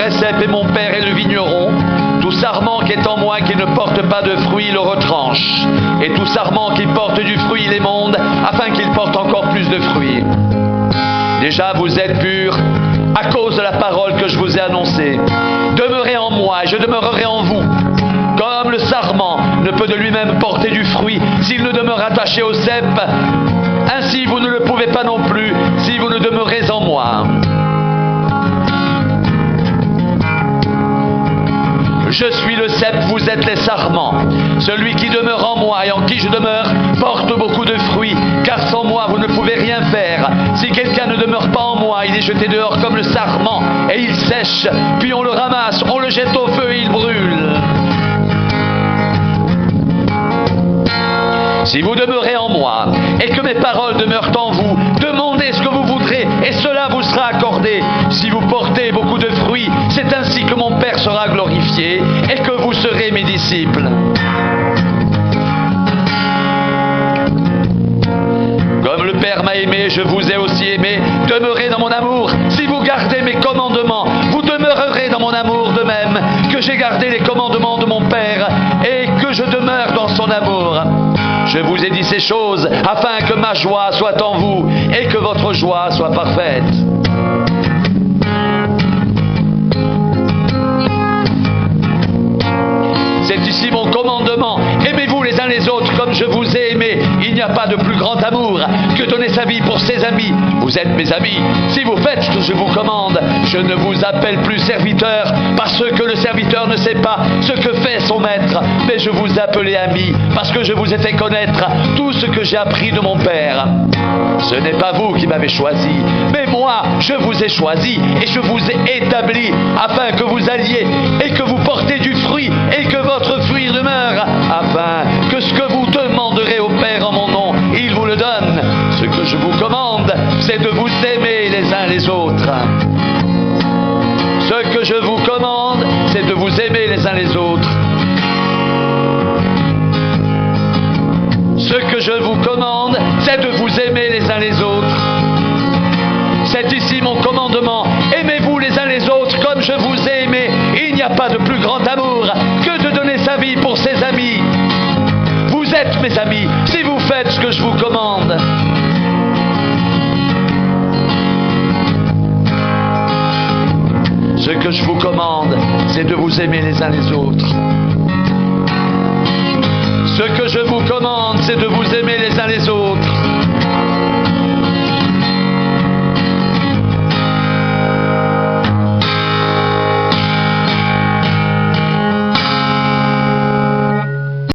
vrai cep est mon père et le vigneron. Tout sarment qui est en moi qui ne porte pas de fruits le retranche. Et tout sarment qui porte du fruit il émonde, afin qu'il porte encore plus de fruits. Déjà vous êtes purs à cause de la parole que je vous ai annoncée. Demeurez en moi et je demeurerai en vous. Comme le sarment ne peut de lui-même porter du fruit s'il ne demeure attaché au cep, ainsi vous ne le pouvez pas non plus si vous ne demeurez en moi. Je suis le cep, vous êtes les sarments. Celui qui demeure en moi et en qui je demeure porte beaucoup de fruits, car sans moi vous ne pouvez rien faire. Si quelqu'un ne demeure pas en moi, il est jeté dehors comme le sarment, et il sèche, puis on le ramasse, on le jette au feu et il brûle. Si vous demeurez en moi, et que mes paroles demeurent en vous, demandez ce que vous voudrez, et cela vous sera accordé. Si vous portez beaucoup de fruits, c'est ainsi que mon Père sera glorifié, et que vous serez mes disciples. Comme le Père m'a aimé, je vous ai aussi aimé. Demeurez dans mon amour. Si vous gardez mes commandements, vous demeurerez dans mon amour, de même que j'ai gardé les commandements de mon Père, et que je demeure dans son amour. Je vous ai dit ces choses afin que ma joie soit en vous et que votre joie soit parfaite. C'est ici mon commandement. Aimez-vous les uns les autres comme je vous ai aimé. Il n'y a pas de plus grand amour que donner sa vie pour ses amis. Vous êtes mes amis. Si vous faites ce que je vous commande, je ne vous appelle plus serviteur parce que le serviteur ne sait pas ce que fait son maître. Mais je vous appelle ami parce que je vous ai fait connaître tout ce que j'ai appris de mon Père. Ce n'est pas vous qui m'avez choisi, mais moi, je vous ai choisi et je vous ai établi afin que vous alliez et que vous portez du fruit et que votre fruit demeure, afin que ce que vous demanderez au Père en mon nom, il vous le donne. Ce que je vous commande, c'est de vous aimer les uns les autres. Ce que je vous commande, c'est de vous aimer les uns les autres. Ce que je vous commande, c'est de vous aimer les uns les autres. C'est ici mon commandement. Aimez-vous les uns les autres comme je vous ai aimé. Il n'y a pas de plus grand amour que de donner sa vie pour ses amis. Vous êtes mes amis si vous faites ce que je vous commande. Ce que je vous commande, c'est de vous aimer les uns les autres. Ce que je vous commande, c'est de vous aimer les uns les autres.